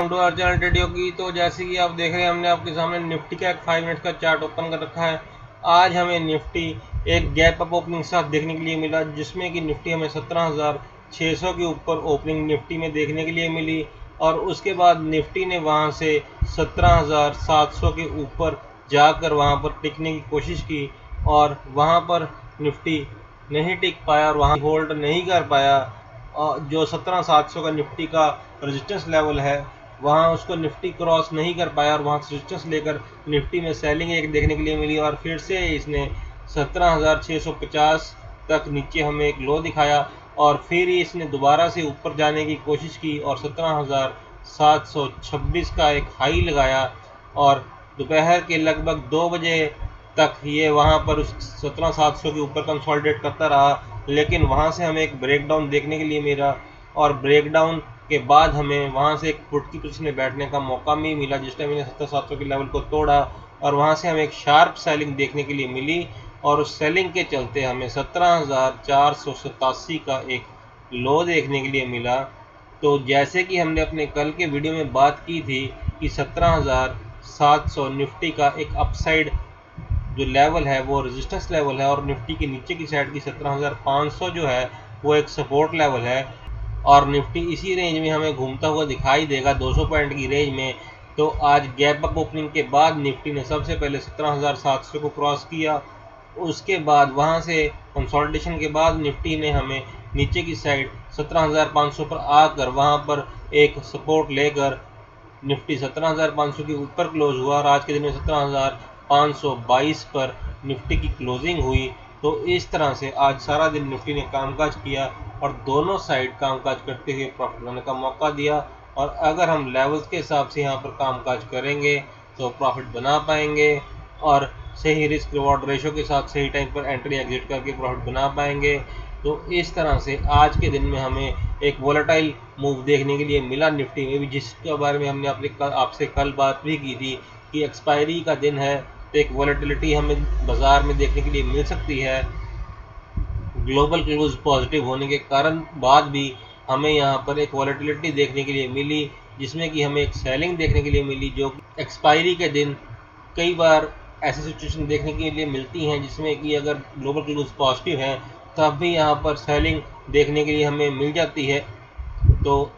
Welcome to our channel ट्रेडियो की। तो जैसे कि आप देख रहे हैं, हमने आपके सामने निफ्टी का एक 5 मिनट का चार्ट ओपन कर रखा है। आज हमें निफ्टी एक गैप अप ओपनिंग के साथ देखने के लिए मिला, जिसमें कि निफ्टी हमें 17,600 के ऊपर ओपनिंग निफ्टी में देखने के लिए मिली और उसके बाद निफ्टी ने वहां से 17,700 के ऊपर जाकर वहां पर टिकने की कोशिश की और वहां पर निफ्टी नहीं टिक पाया और वहां होल्ड नहीं कर पाया। जो 17,700 का निफ्टी का रेजिस्टेंस लेवल है, वहाँ उसको निफ्टी क्रॉस नहीं कर पाया और वहाँ से रेजिस्टेंस लेकर निफ्टी में सेलिंग एक देखने के लिए मिली और फिर से इसने 17,650 तक नीचे हमें एक लो दिखाया और फिर इसने दोबारा से ऊपर जाने की कोशिश की और 17,726 का एक हाई लगाया और दोपहर के लगभग 2 बजे तक ये वहाँ पर उस 17,700 के ऊपर कंसोलिडेट करता रहा, लेकिन वहाँ से हमें एक ब्रेकडाउन देखने के लिए मिला और ब्रेकडाउन के बाद हमें वहाँ से एक पुट की पोजीशन में बैठने का मौका भी मिला, जिस टाइम मैंने 17,700 के लेवल को तोड़ा और वहाँ से हमें एक शार्प सेलिंग देखने के लिए मिली और उस सेलिंग के चलते हमें 17,487 का एक लो देखने के लिए मिला। तो जैसे कि हमने अपने कल के वीडियो में बात की थी कि 17,700 निफ्टी का एक अपसाइड जो लेवल है वो रेजिस्टेंस लेवल है और निफ्टी के नीचे की साइड की 17,500 जो है वो एक सपोर्ट लेवल है और निफ्टी इसी रेंज में हमें घूमता हुआ दिखाई देगा 200 पॉइंट की रेंज में। तो आज गैप अप ओपनिंग के बाद निफ्टी ने सबसे पहले 17,700 को क्रॉस किया, उसके बाद वहां से कंसोलिडेशन के बाद निफ्टी ने हमें नीचे की साइड 17,500 पर आकर वहां पर एक सपोर्ट लेकर निफ्टी 17,500 के ऊपर क्लोज हुआ और आज के दिन में 17,522 पर निफ्टी की क्लोजिंग हुई। तो इस तरह से आज सारा दिन निफ्टी ने कामकाज किया और दोनों साइड कामकाज करते हुए प्रॉफिट बनाने का मौका दिया और अगर हम लेवल्स के हिसाब से यहाँ पर कामकाज करेंगे तो प्रॉफिट बना पाएंगे और सही रिस्क रिवॉर्ड रेशो के साथ सही टाइम पर एंट्री एग्जिट करके प्रॉफिट बना पाएंगे। तो इस तरह से आज के दिन में हमें एक वोलेटाइल मूव देखने के लिए मिला निफ्टी में भी, जिसके बारे में हमने आपसे कल बात भी की थी कि एक्सपायरी का दिन है तो एक वोलेटिलिटी हमें बाजार में देखने के लिए मिल सकती है। ग्लोबल क्लोज पॉजिटिव होने के कारण बाद भी हमें यहाँ पर एक वॉलेटिलिटी देखने के लिए मिली, जिसमें कि हमें एक सेलिंग देखने के लिए मिली जो एक्सपायरी के दिन कई बार ऐसी सिचुएशन देखने के लिए मिलती हैं जिसमें कि अगर ग्लोबल क्लोज पॉजिटिव है तब भी यहाँ पर सेलिंग देखने के लिए हमें मिल जाती है। तो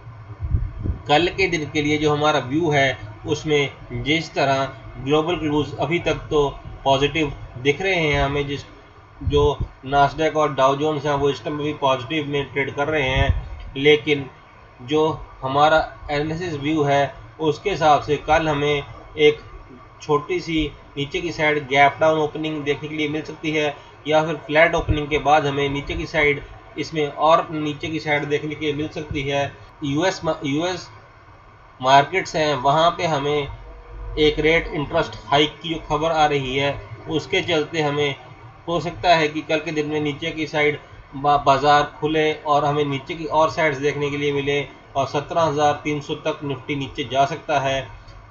कल के दिन के लिए जो हमारा व्यू है उसमें जिस तरह ग्लोबल क्लोज अभी तक तो पॉजिटिव दिख रहे हैं हमें, जिस जो नास्डैक और डाउ जोन्स हैं वो इस टाइम भी पॉजिटिव में ट्रेड कर रहे हैं, लेकिन जो हमारा एनालिसिस व्यू है उसके हिसाब से कल हमें एक छोटी सी नीचे की साइड गैप डाउन ओपनिंग देखने के लिए मिल सकती है या फिर फ्लैट ओपनिंग के बाद हमें नीचे की साइड इसमें और नीचे की साइड देखने के लिए मिल सकती है। यूएस मार्केट्स हैं वहाँ पे हमें एक रेट इंटरेस्ट हाइक की जो खबर आ रही है उसके चलते हमें हो सकता है कि कल के दिन में नीचे की साइड बाजार खुले और हमें नीचे की और साइड्स देखने के लिए मिले और 17,300 तक निफ्टी नीचे जा सकता है।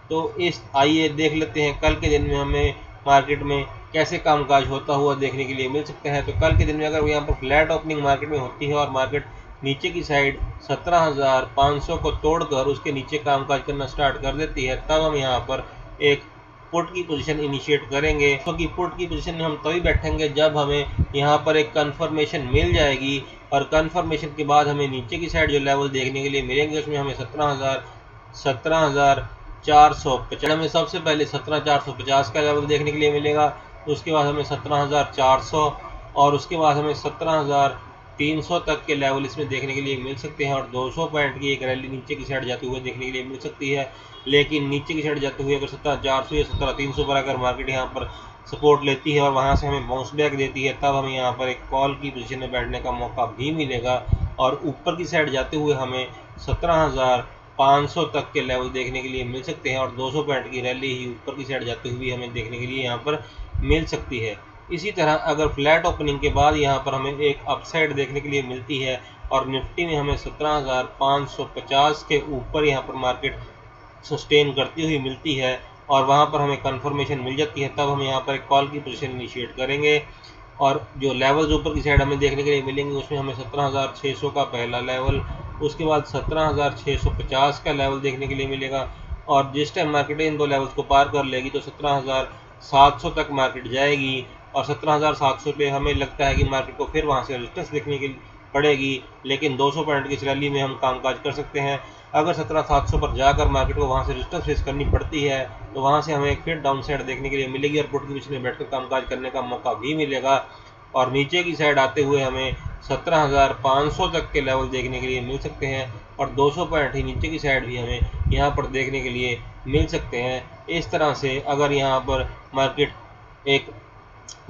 तो इस आइए देख लेते हैं कल के दिन में हमें मार्केट में कैसे कामकाज होता हुआ देखने के लिए मिल सकता है। तो कल के दिन में अगर यहाँ पर फ्लैट ओपनिंग मार्केट में होती है और मार्केट नीचे की साइड 17,500 को तोड़कर उसके नीचे कामकाज करना स्टार्ट कर देती है, तब हम यहाँ पर एक पुट की पोजीशन इनिशिएट करेंगे। क्योंकि पुट की पोजीशन में हम तभी बैठेंगे जब हमें यहाँ पर एक कंफर्मेशन मिल जाएगी और कंफर्मेशन के बाद हमें नीचे की साइड जो लेवल देखने के लिए मिलेंगे उसमें हमें 17,450 में सबसे पहले 17,450 का लेवल देखने के लिए मिलेगा, उसके बाद हमें 17,400 और उसके बाद हमें 17,300 तक के लेवल इसमें देखने के लिए मिल सकते हैं और 200 पॉइंट की एक रैली नीचे की साइड जाते हुए देखने के लिए मिल सकती है। लेकिन नीचे की साइड जाते हुए अगर 17,400 या 17,300 पर अगर मार्केट यहाँ पर सपोर्ट लेती है और वहाँ से हमें बाउंस बैक देती है, तब हमें यहाँ पर एक कॉल की पोजीशन में बैठने का मौका भी मिलेगा और ऊपर की साइड जाते हुए हमें 17,500 तक के लेवल देखने के लिए मिल सकते हैं और 200 पॉइंट की रैली ही ऊपर की साइड जाते हुए हमें देखने के लिए यहाँ पर मिल सकती है। इसी तरह अगर फ्लैट ओपनिंग के बाद यहाँ पर हमें एक अपसाइड देखने के लिए मिलती है और निफ्टी में हमें 17,550 के ऊपर यहाँ पर मार्केट सस्टेन करती हुई मिलती है और वहाँ पर हमें कंफर्मेशन मिल जाती है, तब हम यहाँ पर एक कॉल की पोजीशन इनिशिएट करेंगे और जो लेवल्स ऊपर की साइड हमें देखने के लिए मिलेंगे उसमें हमें 17,600 का पहला लेवल उसके बाद 17,650 का लेवल देखने के लिए मिलेगा, और जिस टाइम मार्केट इन दो लेवल्स को पार कर लेगी तो 17,700 तक मार्केट जाएगी, और 17,700 पे हमें लगता है कि मार्केट को फिर वहाँ से रेजिस्टेंस देखने के पड़ेगी, लेकिन 200 पॉइंट की इस रैली में हम कामकाज कर सकते हैं। अगर 17,700 पर जाकर मार्केट को वहाँ से रेजिस्टेंस फेस करनी पड़ती है तो वहाँ से हमें फिर डाउन साइड देखने के लिए मिलेगी, और पुट की पोजीशन में बैठकर कामकाज करने का मौका भी मिलेगा, और नीचे की साइड आते हुए हमें 17,500 तक के लेवल देखने के लिए मिल सकते हैं, और 200 पॉइंट ही नीचे की साइड भी हमें यहाँ पर देखने के लिए मिल सकते हैं। इस तरह से अगर यहाँ पर मार्केट एक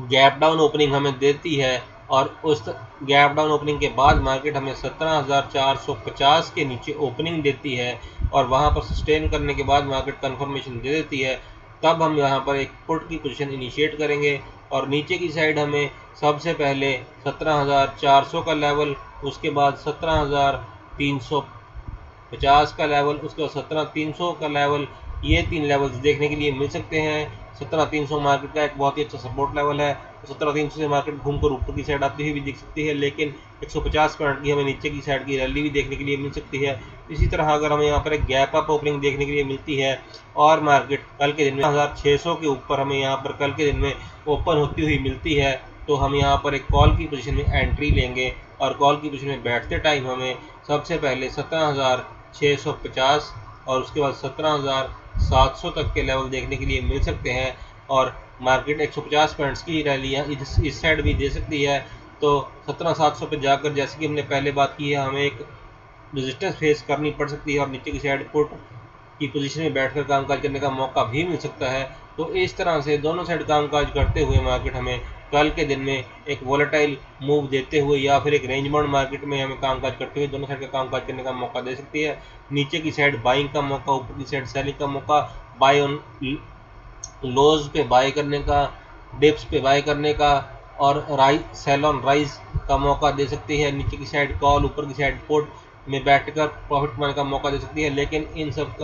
गैप डाउन ओपनिंग हमें देती है और उस गैप डाउन ओपनिंग के बाद मार्केट हमें 17,450 के नीचे ओपनिंग देती है और वहां पर सस्टेन करने के बाद मार्केट कंफर्मेशन दे देती है, तब हम यहां पर एक पुट की पोजीशन इनिशिएट करेंगे, और नीचे की साइड हमें सबसे पहले 17,400 का लेवल, उसके बाद 17,350 का लेवल, उसके बाद 17,300 का लेवल, ये 3 लेवल्स देखने के लिए मिल सकते हैं। 17,300 मार्केट का एक बहुत ही अच्छा सपोर्ट लेवल है, तो 17,300 से मार्केट घूमकर ऊपर की साइड आती हुई भी दिख सकती है, लेकिन 150 पॉइंट की हमें नीचे की साइड की रैली भी देखने के लिए मिल सकती है। इसी तरह अगर हमें यहाँ पर एक गैप अप ओपनिंग देखने के लिए मिलती है और मार्केट कल के दिन में 1600 के ऊपर हमें यहाँ पर कल के दिन में ओपन होती हुई मिलती है, तो हम यहाँ पर एक कॉल की पोजीशन में एंट्री लेंगे, और कॉल की पोजीशन में बैठते टाइम हमें सबसे पहले 17,650 और उसके बाद 17,700 तक के लेवल देखने के लिए मिल सकते हैं, और मार्केट 150 पॉइंट्स की रैलियाँ इस साइड भी दे सकती है। तो 17,700 पे जाकर, जैसे कि हमने पहले बात की है, हमें एक रेजिस्टेंस फेस करनी पड़ सकती है और नीचे की साइड पुट की पोजीशन में बैठकर कामकाज करने का मौका भी मिल सकता है। तो इस तरह से दोनों साइड कामकाज करते हुए मार्केट हमें कल के दिन में एक वोलेटाइल मूव देते हुए या फिर एक रेंज बाउंड मार्केट में हमें कामकाज करते हुए दोनों साइड का कामकाज करने का मौका दे सकती है। नीचे की साइड बाइंग का मौका, ऊपर की साइड सेलिंग का मौका, बाय ऑन लोज पे बाय करने का, डिप्स पे बाय करने का, और सेल ऑन राइज का मौका दे सकती है। नीचे की साइड कॉल, ऊपर की साइड पुट में बैठकर प्रॉफिट कमाने का मौका दे सकती है, लेकिन इन सब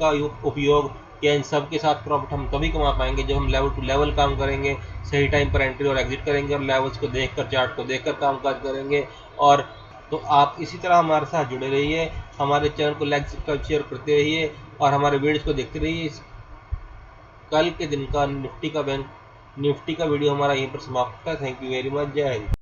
का उपयोग या इन सब के साथ प्रॉफिट हम तभी कमा पाएंगे जब हम लेवल टू लेवल काम करेंगे, सही टाइम पर एंट्री और एग्जिट करेंगे, और लेवल्स को देखकर, चार्ट को देखकर कामकाज करेंगे। और तो आप इसी तरह हमारे साथ जुड़े रहिए, हमारे चैनल को लाइक, सब्सक्राइब, शेयर करते रहिए और हमारे वीडियोस को देखते रहिए। कल के दिन का निफ्टी का वीडियो हमारा यहीं पर समाप्त होता है। Thank you very much. जय हिंद।